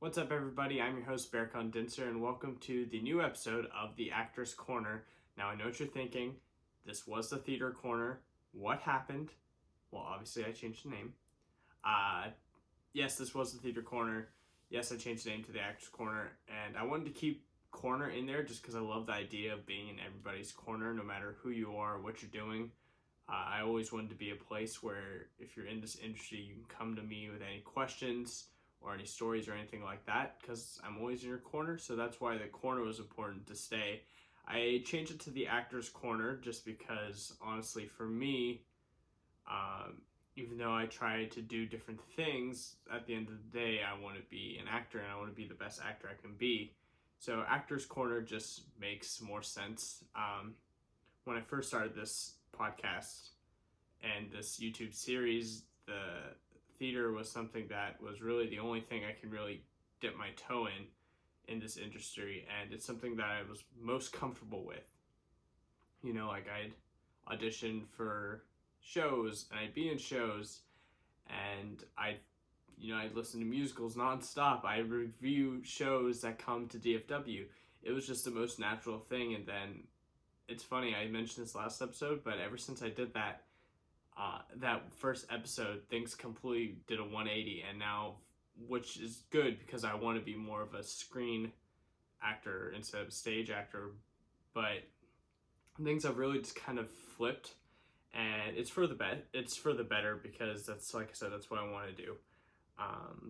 What's up, everybody? I'm your host, Berkan Dincer, and welcome to the new episode of the Actors Corner. Now, I know what you're thinking. This was the Theater Corner. What happened? Well, obviously, I changed the name. Yes, this was the Theater Corner. Yes, I changed the name to the Actors Corner, and I wanted to keep corner in there just because I love the idea of being in everybody's corner, no matter who you are, what you're doing. I always wanted to be a place where if you're in this industry, you can come to me with any questions or any stories or anything like that, because I'm always in your corner. So that's why the corner was important to stay. I changed it to the Actors Corner just because, honestly, for me, even though I try to do different things, at the end of the day, I want to be an actor and I want to be the best actor I can be. So Actors Corner just makes more sense. When I first started this podcast and this YouTube series, the theater was something that was really the only thing I can really dip my toe in this industry, and it's something that I was most comfortable with. You know, like I'd audition for shows and I'd be in shows and I'd listen to musicals nonstop. I review shows that come to DFW. It was just the most natural thing. And then it's funny, I mentioned this last episode, but ever since I did that, that first episode, things completely did a 180, and now, which is good because I want to be more of a screen actor instead of a stage actor, but things have really just kind of flipped, and it's for the better because that's, like I said, that's what I want to do.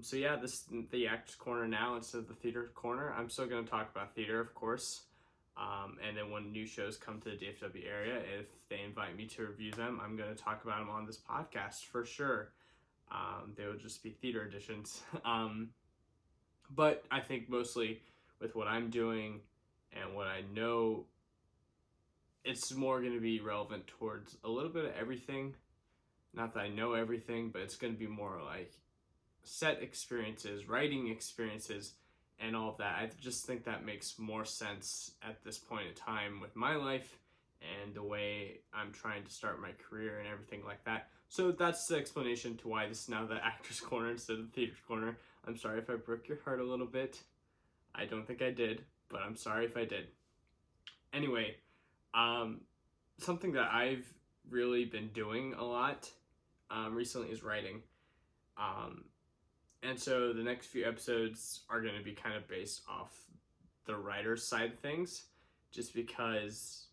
So yeah, this is the Actors Corner now instead of the Theater Corner. I'm still going to talk about theater, of course. And then when new shows come to the DFW area, if they invite me to review them, I'm going to talk about them on this podcast for sure. They will just be theater editions. But I think mostly with what I'm doing and what I know, it's more going to be relevant towards a little bit of everything. Not that I know everything, but it's going to be more like set experiences, writing experiences, and all of that. I just think that makes more sense at this point in time with my life and the way I'm trying to start my career and everything like that. So that's the explanation to why this is now the Actors Corner instead of the Theater Corner. I'm sorry if I broke your heart a little bit. I don't think I did, but I'm sorry if I did. Anyway, something that I've really been doing a lot recently is writing. And so the next few episodes are going to be kind of based off the writer's side of things, just because,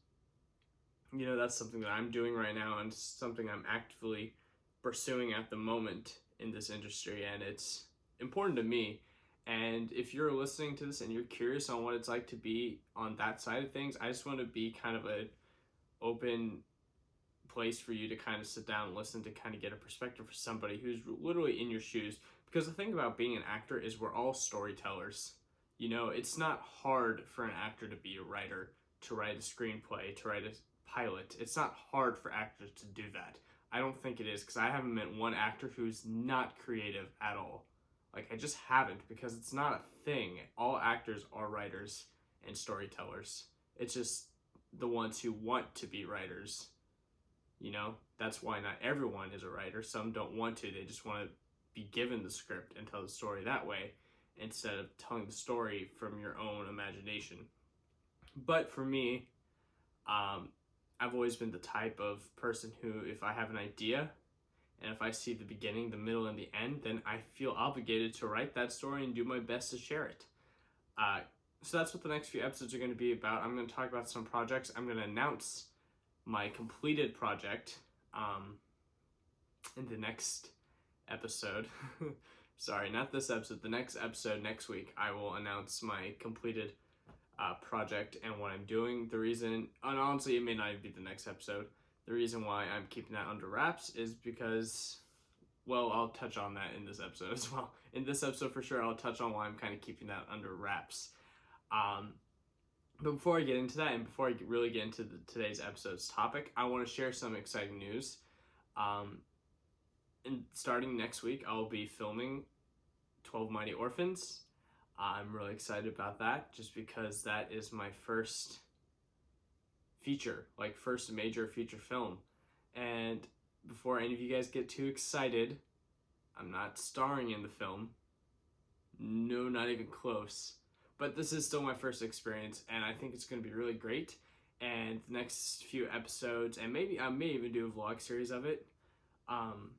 that's something that I'm doing right now and something I'm actively pursuing at the moment in this industry, and it's important to me. And if you're listening to this and you're curious on what it's like to be on that side of things, I just want to be kind of an open place for you to kind of sit down and listen to kind of get a perspective for somebody who's literally in your shoes. Because the thing about being an actor is we're all storytellers. It's not hard for an actor to be a writer, to write a screenplay, to write a pilot. It's not hard for actors to do that. I don't think it is, because I haven't met one actor who's not creative at all. I just haven't, because it's not a thing. All actors are writers and storytellers. It's just the ones who want to be writers. That's why not everyone is a writer. Some don't want to. They just want to be given the script and tell the story that way instead of telling the story from your own imagination. But for me, I've always been the type of person who, if I have an idea and if I see the beginning, the middle, and the end, then I feel obligated to write that story and do my best to share it. So that's what the next few episodes are going to be about. I'm going to talk about some projects. I'm going to announce my completed project in the next episode. Sorry, not this episode. The next episode next week, I will announce my completed project and what I'm doing. The reason, and honestly, it may not even be the next episode. The reason why I'm keeping that under wraps is because, well, I'll touch on that in this episode as well. In this episode, for sure, I'll touch on why I'm kind of keeping that under wraps. But before I get into that, and before I really get into today's episode's topic, I want to share some exciting news. And starting next week, I'll be filming 12 Mighty Orphans. I'm really excited about that, just because that is my first first major feature film. And before any of you guys get too excited, I'm not starring in the film. No, not even close. But this is still my first experience, and I think it's going to be really great. And the next few episodes, and maybe I may even do a vlog series of it. Um,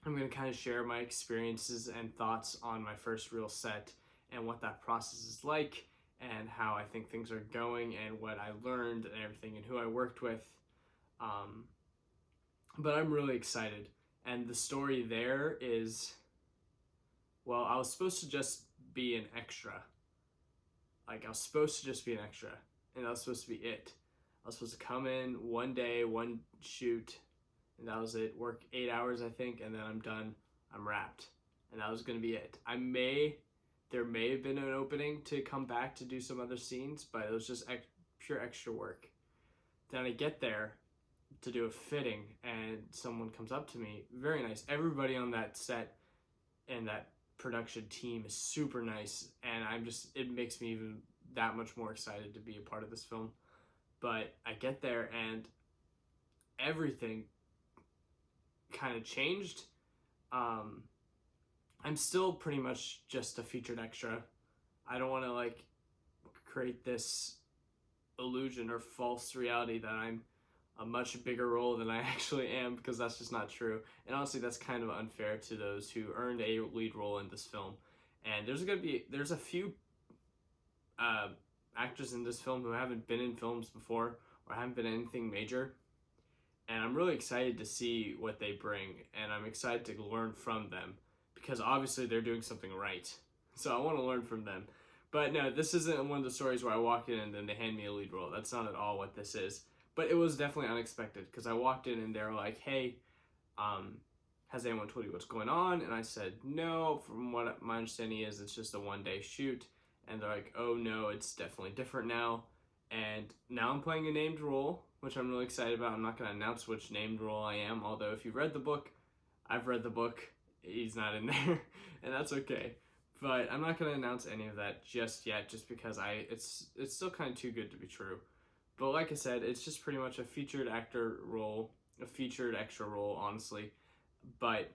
I'm going to kind of share my experiences and thoughts on my first real set and what that process is like, and how I think things are going, and what I learned and everything, and who I worked with. Um, but I'm really excited. And the story there is, well, I was supposed to just be an extra. Like, I was supposed to just be an extra, and that was supposed to be it. I was supposed to come in one day, one shoot, and that was it. Work 8 hours, I think, and then I'm done. I'm wrapped, and that was going to be it. There may have been an opening to come back to do some other scenes, but it was just pure extra work. Then I get there to do a fitting, and someone comes up to me, very nice. Everybody on that set and that production team is super nice, and it makes me even that much more excited to be a part of this film. But I get there, and everything kind of changed. I'm still pretty much just a featured extra. I don't want to create this illusion or false reality that I'm a much bigger role than I actually am, because that's just not true. And honestly, that's kind of unfair to those who earned a lead role in this film. And there's a few actors in this film who haven't been in films before or haven't been in anything major. And I'm really excited to see what they bring, and I'm excited to learn from them, because obviously they're doing something right. So I want to learn from them. But no, this isn't one of the stories where I walk in and then they hand me a lead role. That's not at all what this is. But it was definitely unexpected, because I walked in and they were like, hey, has anyone told you what's going on? And I said, no, from what my understanding is, it's just a one-day shoot. And they're like, oh no, it's definitely different now. And now I'm playing a named role, which I'm really excited about. I'm not going to announce which named role I am, although if you've read the book, I've read the book. He's not in there, and that's okay. But I'm not going to announce any of that just yet, just because it's still kind of too good to be true. But like I said, it's just pretty much a featured actor role, a featured extra role, honestly. But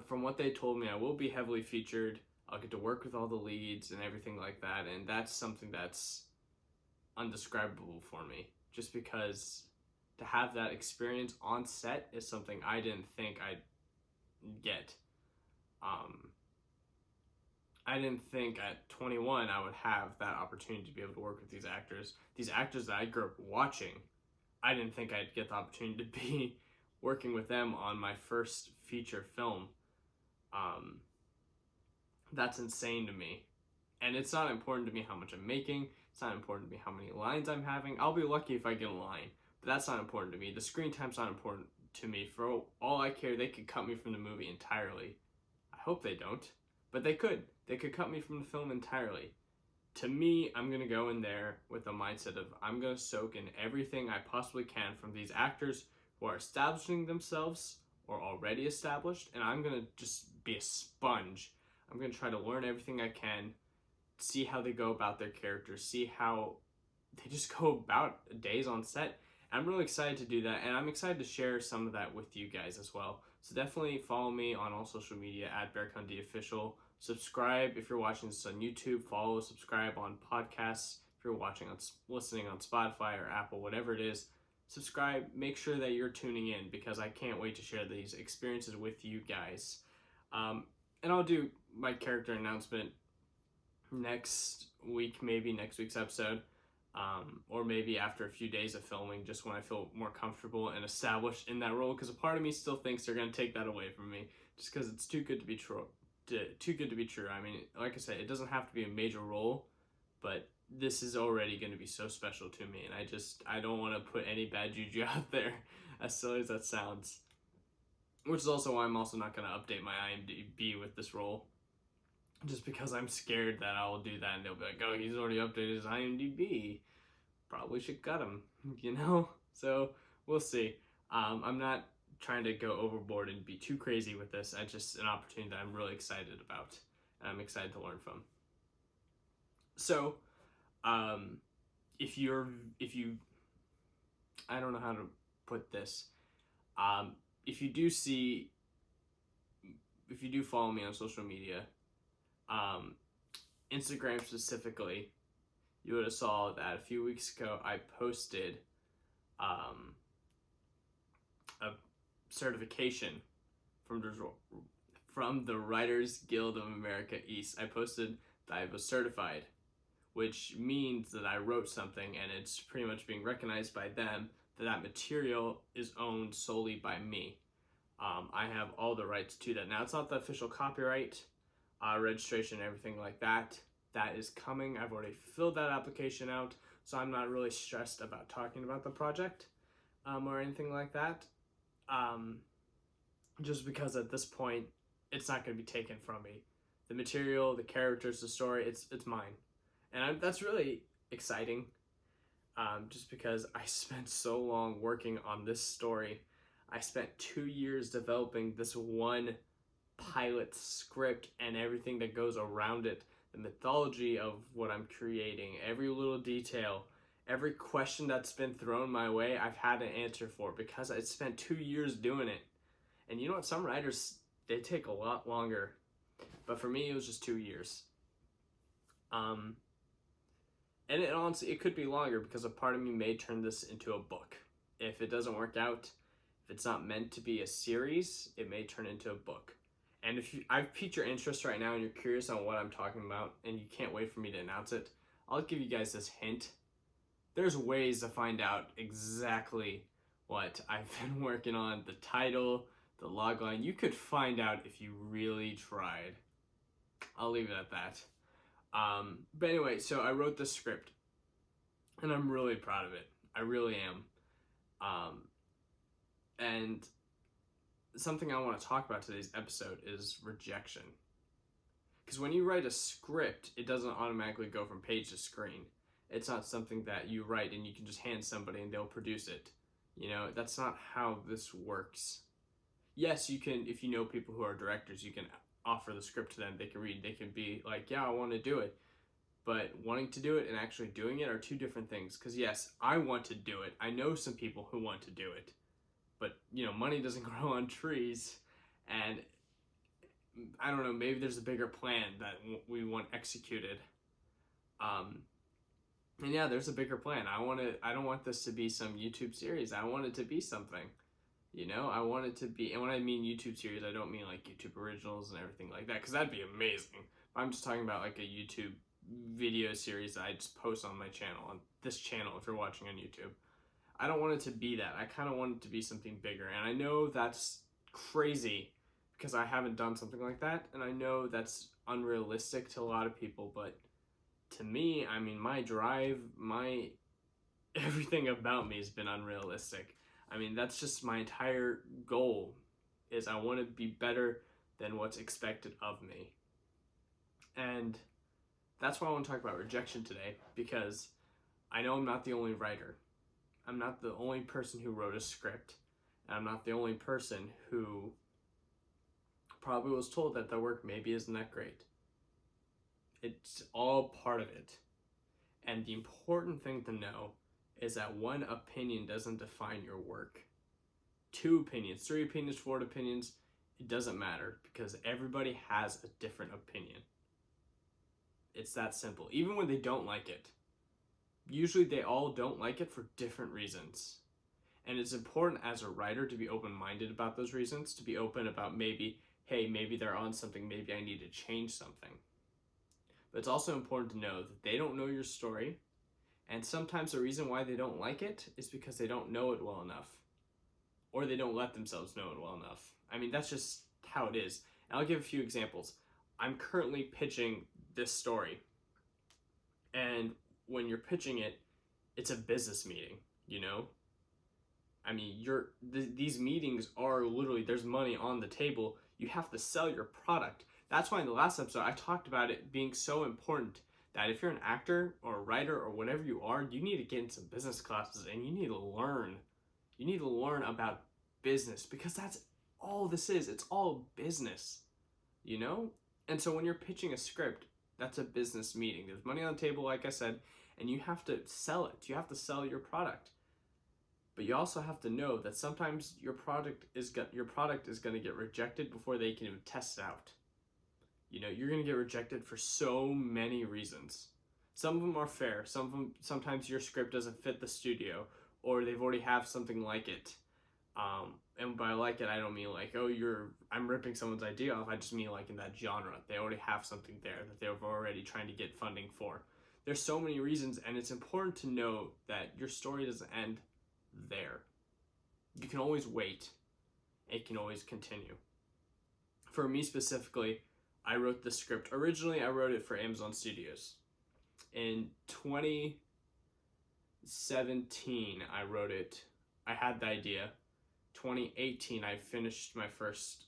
from what they told me, I will be heavily featured. I'll get to work with all the leads and everything like that, and that's something that's undescribable for me, just because to have that experience on set is something I didn't think I'd get. I didn't think at 21 I would have that opportunity to be able to work with these actors that I grew up watching. I didn't think I'd get the opportunity to be working with them on my first feature film. That's insane to me. And it's not important to me how much I'm making. It's not important to me how many lines I'm having. I'll be lucky if I get a line, but that's not important to me. The screen time's not important to me. For all I care, they could cut me from the movie entirely. I hope they don't, but they could. They could cut me from the film entirely. To me, I'm going to go in there with a mindset of I'm going to soak in everything I possibly can from these actors who are establishing themselves or already established, and I'm going to just be a sponge. I'm going to try to learn everything I can, see how they go about their characters, see how they just go about days on set. I'm really excited to do that, and I'm excited to share some of that with you guys as well. So definitely follow me on all social media at Berkan Official. Subscribe if you're watching this on YouTube. Follow, subscribe on podcasts. If you're listening on Spotify or Apple, whatever it is, subscribe. Make sure that you're tuning in, because I can't wait to share these experiences with you guys. And I'll do my character announcement next week, maybe next week's episode, or maybe after a few days of filming, just when I feel more comfortable and established in that role, because a part of me still thinks they're going to take that away from me, just because it's too good to be true. Too good to be true. I mean, like I said, it doesn't have to be a major role, but this is already going to be so special to me, and I don't want to put any bad juju out there, as silly as that sounds. Which is also why I'm also not going to update my IMDb with this role, just because I'm scared that I'll do that and they'll be like, oh, he's already updated his IMDb. Probably should cut him, you know? So, we'll see. I'm not trying to go overboard and be too crazy with this. It's just an opportunity that I'm really excited about, and I'm excited to learn from. So, if you, I don't know how to put this. If you do follow me on social media, Um, Instagram specifically, you would have saw that a few weeks ago I posted a certification from the Writers Guild of America East. I posted that I was certified, which means that I wrote something and it's pretty much being recognized by them that material is owned solely by me. I have all the rights to that. Now, it's not the official copyright, registration, and everything like that. That is coming. I've already filled that application out, so I'm not really stressed about talking about the project or anything like that. Just because at this point, it's not going to be taken from me. The material, the characters, the story, it's mine. And that's really exciting, just because I spent so long working on this story. I spent 2 years developing this one pilot script and everything that goes around it, the mythology of what I'm creating, every little detail, every question that's been thrown my way, I've had an answer for because I spent 2 years doing it. And you know what? Some writers, they take a lot longer. But for me, it was just 2 years. And it honestly, it could be longer because a part of me may turn this into a book. If it doesn't work out, if it's not meant to be a series, it may turn into a book. And if I've piqued your interest right now and you're curious on what I'm talking about and you can't wait for me to announce it, I'll give you guys this hint. There's ways to find out exactly what I've been working on, the title, the logline. You could find out if you really tried. I'll leave it at that. But anyway, so I wrote this script and I'm really proud of it. I really am. And something I want to talk about today's episode is rejection. Because when you write a script, it doesn't automatically go from page to screen. It's not something that you write and you can just hand somebody and they'll produce it. You know, that's not how this works. Yes, you can, if you know people who are directors, you can offer the script to them, they can read, they can be like, yeah, I want to do it. But wanting to do it and actually doing it are two different things. Because yes, I want to do it. I know some people who want to do it. But, you know, money doesn't grow on trees. And I don't know, maybe there's a bigger plan that we want executed. And yeah, there's a bigger plan. I don't want this to be some YouTube series. I want it to be something. You know, I want it to be, and when I mean YouTube series, I don't mean like YouTube originals and everything like that, because that'd be amazing. I'm just talking about like a YouTube video series that I just post on my channel, on this channel if you're watching on YouTube. I don't want it to be that. I kind of want it to be something bigger. And I know that's crazy because I haven't done something like that. And I know that's unrealistic to a lot of people. But to me, I mean, my drive, everything about me has been unrealistic. I mean, that's just my entire goal is I want to be better than what's expected of me. And that's why I want to talk about rejection today, because I know I'm not the only writer. I'm not the only person who wrote a script, and I'm not the only person who probably was told that their work maybe isn't that great. It's all part of it. And the important thing to know is that one opinion doesn't define your work. 2 opinions, 3 opinions, 4 opinions, it doesn't matter because everybody has a different opinion. It's that simple. Even when they don't like it. Usually they all don't like it for different reasons. And it's important as a writer to be open-minded about those reasons, to be open about maybe, hey, maybe they're on something, maybe I need to change something. But it's also important to know that they don't know your story, and sometimes the reason why they don't like it is because they don't know it well enough, or they don't let themselves know it well enough. I mean, that's just how it is. And I'll give a few examples. I'm currently pitching this story, and when you're pitching it, it's a business meeting, you know? I mean, these meetings are literally, there's money on the table. You have to sell your product. That's why in the last episode, I talked about it being so important that if you're an actor or a writer or whatever you are, you need to get into business classes and you need to learn. You need to learn about business because that's all this is. It's all business, you know? And so when you're pitching a script, that's a business meeting. There's money on the table, like I said, and you have to sell it. You have to sell your product. But you also have to know that sometimes your product is going to get rejected before they can even test it out. You're going to get rejected for so many reasons. Some of them are fair. Some of them, sometimes your script doesn't fit the studio, or they've already have something like it. And by like it, I don't mean like, oh, I'm ripping someone's idea off. I just mean like in that genre. They already have something there that they're already trying to get funding for. There's so many reasons, and it's important to know that your story doesn't end there. You can always wait. It can always continue. For me specifically, I wrote the script. Originally, I wrote it for Amazon Studios. In 2017, I wrote it. I had the idea. 2018, I finished my first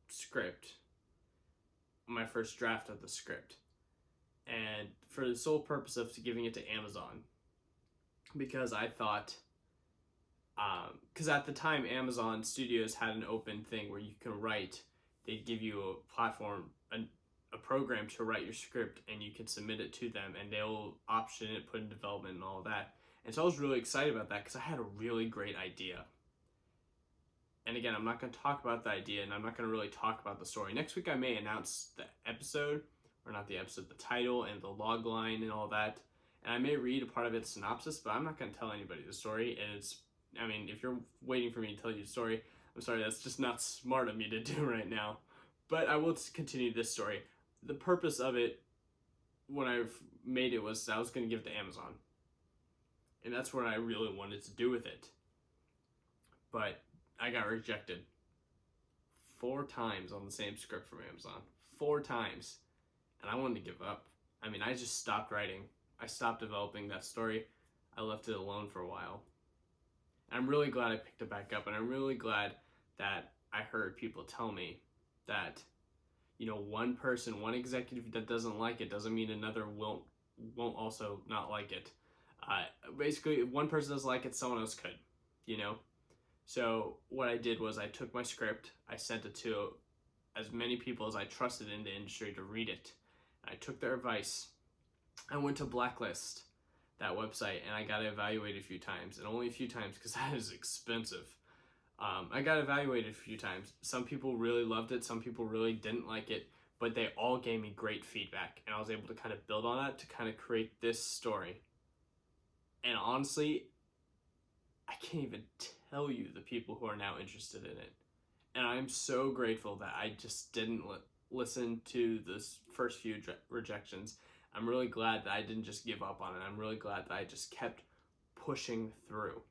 script, my first draft of the script, and for the sole purpose of giving it to Amazon, because I thought, because at the time Amazon Studios had an open thing where you can write, they'd give you a platform, a program to write your script, and you can submit it to them, and they'll option it, put in development and all that. And so I was really excited about that because I had a really great idea. And again, I'm not going to talk about the idea, and I'm not going to really talk about the story. Next week I may announce the episode, or not the episode, the title and the log line and all that. And I may read a part of its synopsis, but I'm not going to tell anybody the story. And if you're waiting for me to tell you the story, I'm sorry, that's just not smart of me to do right now. But I will continue this story. The purpose of it, when I made it, was I was going to give it to Amazon. And that's what I really wanted to do with it. But I got rejected 4 times on the same script from Amazon. 4 times. And I wanted to give up. I just stopped writing. I stopped developing that story. I left it alone for a while. And I'm really glad I picked it back up. And I'm really glad that I heard people tell me that, one person, one executive that doesn't like it doesn't mean another won't also not like it. Basically, if one person doesn't like it, someone else could, So what I did was I took my script, I sent it to as many people as I trusted in the industry to read it. I took their advice. I went to Blacklist, that website, and I got evaluated a few times, and only a few times because that is expensive. I got evaluated a few times. Some people really loved it, some people really didn't like it, but they all gave me great feedback, and I was able to kind of build on that to kind of create this story. And honestly, I can't even tell you the people who are now interested in it. And I'm so grateful that I just didn't listen to the first few rejections. I'm really glad that I didn't just give up on it. I'm really glad that I just kept pushing through.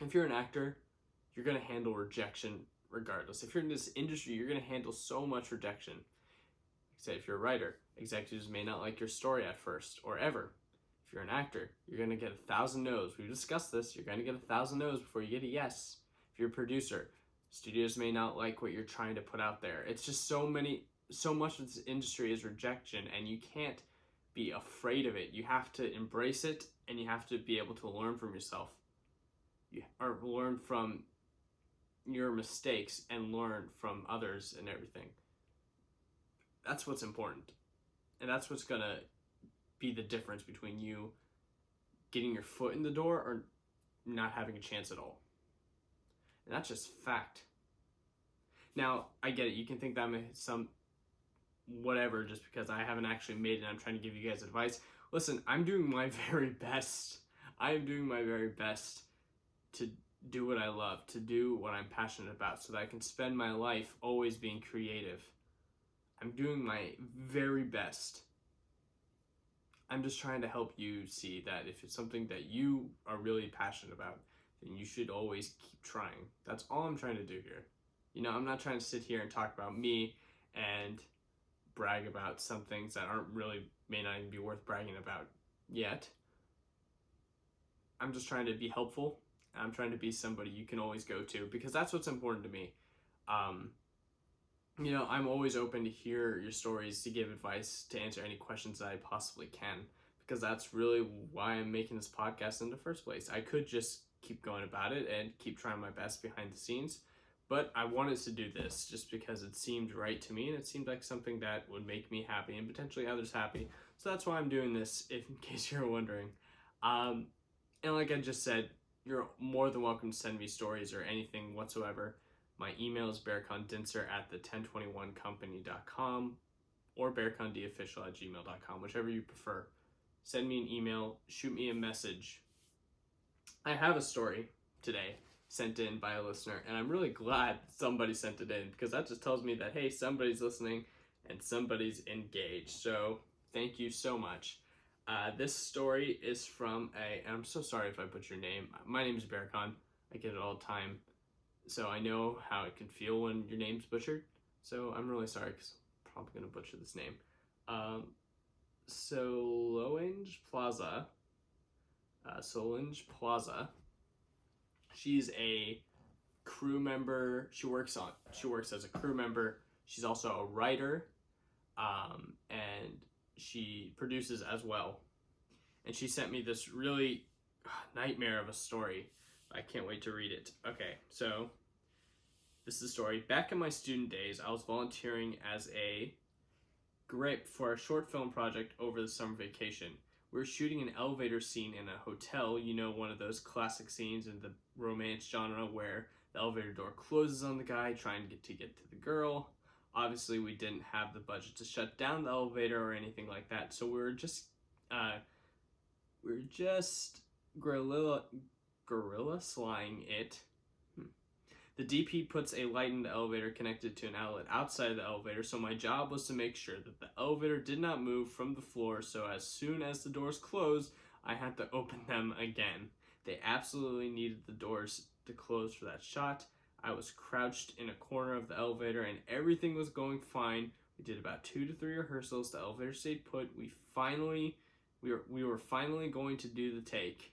If you're an actor, you're going to handle rejection regardless. If you're in this industry, you're going to handle so much rejection. Say if you're a writer, executives may not like your story at first or ever. If you're an actor, you're going to get 1,000 no's. We've discussed this. You're going to get 1,000 no's before you get a yes. If you're a producer, studios may not like what you're trying to put out there. It's just so much of this industry is rejection, and you can't be afraid of it. You have to embrace it, and you have to be able to learn from yourself. Or learn from your mistakes and learn from others and everything. That's what's important. And that's what's going to be the difference between you getting your foot in the door or not having a chance at all. And that's just fact. Now, I get it. You can think that I'm some whatever just because I haven't actually made it and I'm trying to give you guys advice. Listen, I'm doing my very best. I am doing my very best to do what I love, to do what I'm passionate about so that I can spend my life always being creative. I'm doing my very best. I'm just trying to help you see that if it's something that you are really passionate about, then you should always keep trying. That's all I'm trying to do here. I'm not trying to sit here and talk about me and brag about some things that may not even be worth bragging about yet. I'm just trying to be helpful. I'm trying to be somebody you can always go to because that's what's important to me. I'm always open to hear your stories, to give advice, to answer any questions that I possibly can, because that's really why I'm making this podcast in the first place. I could just keep going about it and keep trying my best behind the scenes, but I wanted to do this just because it seemed right to me and it seemed like something that would make me happy and potentially others happy. So that's why I'm doing this, in case you're wondering. And like I just said, you're more than welcome to send me stories or anything whatsoever. My email is berkandincer@the1021company.com or berkandofficial@gmail.com, whichever you prefer. Send me an email, shoot me a message. I have a story today sent in by a listener, and I'm really glad somebody sent it in because that just tells me that, hey, somebody's listening and somebody's engaged. So thank you so much. This story is from and I'm so sorry if I butcher your name. My name is Berkan. I get it all the time. So I know how it can feel when your name's butchered. So I'm really sorry because I'm probably going to butcher this name. Solange Plaza. Solange Plaza. She's a crew member. She works as a crew member. She's also a writer, and she produces as well. And she sent me this really nightmare of a story. I can't wait to read it. Okay, so this is the story. Back in my student days, I was volunteering as a grip for a short film project over the summer vacation. We were shooting an elevator scene in a hotel, one of those classic scenes in the romance genre where the elevator door closes on the guy trying to get to the girl. Obviously, we didn't have the budget to shut down the elevator or anything like that, so we were just guerrilla slying it. The DP puts a light in the elevator connected to an outlet outside of the elevator, so my job was to make sure that the elevator did not move from the floor, so as soon as the doors closed, I had to open them again. They absolutely needed the doors to close for that shot. I was crouched in a corner of the elevator and everything was going fine. We did about 2 to 3 rehearsals. The elevator stayed put. We were finally going to do the take.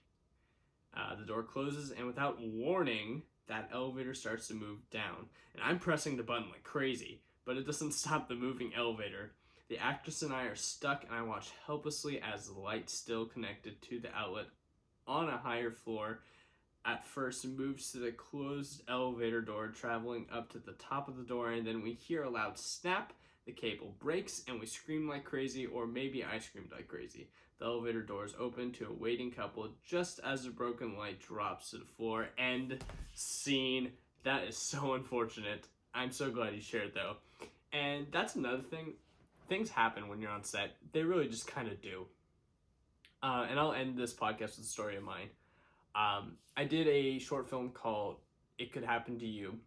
The door closes, and without warning, that elevator starts to move down. And I'm pressing the button like crazy, but it doesn't stop the moving elevator. The actress and I are stuck, and I watch helplessly as the light still connected to the outlet on a higher floor at first moves to the closed elevator door, traveling up to the top of the door, and then we hear a loud snap. The cable breaks, and we scream like crazy, or maybe I screamed like crazy. The elevator doors open to a waiting couple just as the broken light drops to the floor. End scene. That is so unfortunate. I'm so glad you shared, though. And that's another thing. Things happen when you're on set. They really just kind of do. And I'll end this podcast with a story of mine. I did a short film called It Could Happen to You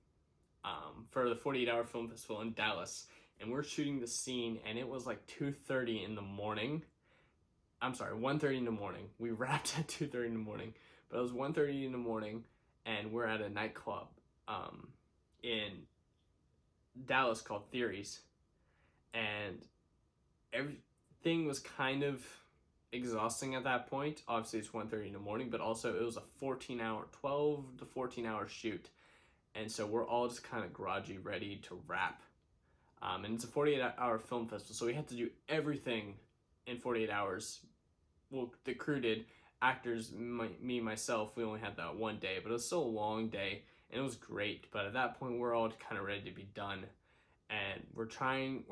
for the 48-Hour Film Festival in Dallas. And we're shooting the scene, and it was like 2:30 in the morning. I'm sorry, 1:30 in the morning. We wrapped at 2:30 in the morning, but it was 1:30 in the morning, and we're at a nightclub in Dallas called Theories, and everything was kind of exhausting at that point. Obviously, it's 1:30 in the morning, but also it was a 12 to 14-hour shoot, and so we're all just kind of groggy, ready to wrap. And it's a 48-hour film festival, so we had to do everything in 48 hours. Well, the crew did. Actors, me, myself, we only had that one day, but it was still a long day, and it was great. But at that point, we're all kind of ready to be done, and we're trying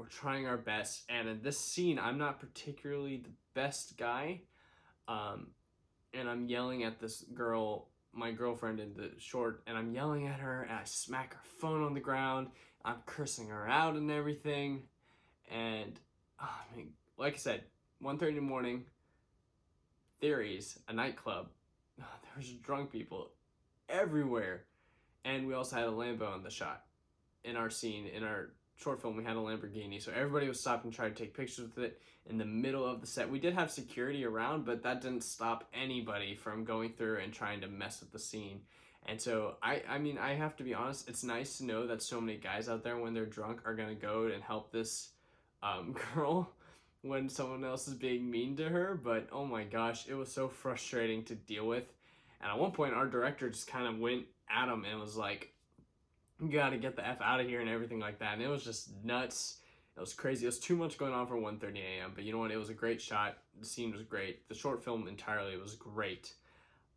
our best. And in this scene, I'm not particularly the best guy, and I'm yelling at this girl, my girlfriend in the short, and I'm yelling at her, and I smack her phone on the ground. I'm cursing her out and everything, and like I said, 1:30 in the morning, Theories, a nightclub. There was drunk people everywhere, and we also had a Lambo on the shot. In our scene, in our short film, we had a Lamborghini, so everybody was stopping to try to take pictures with it in the middle of the set. We did have security around, but that didn't stop anybody from going through and trying to mess with the scene. And so, I have to be honest, it's nice to know that so many guys out there, when they're drunk, are going to go and help this girl when someone else is being mean to her. But, oh my gosh, it was so frustrating to deal with. And at one point, our director just kind of went at him and was like, you got to get the F out of here and everything like that. And it was just nuts. It was crazy. It was too much going on for 1:30 a.m. But you know what? It was a great shot. The scene was great. The short film entirely was great.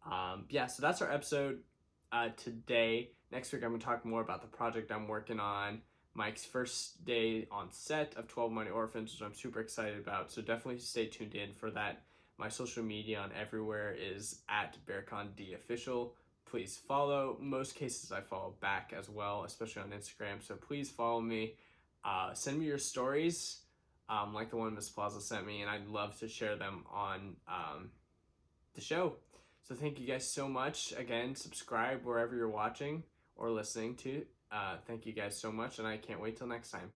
So that's our episode. Today. Next week, I'm going to talk more about the project I'm working on, Mike's first day on set of 12 Mighty Orphans, which I'm super excited about. So definitely stay tuned in for that. My social media on everywhere is at Berkan D Official. please follow. Most cases I follow back as well, especially on Instagram. So please follow me. Send me your stories, like the one Miss Plaza sent me, and I'd love to share them on the show. So thank you guys so much. Again, subscribe wherever you're watching or listening to. Thank you guys so much, and I can't wait till next time.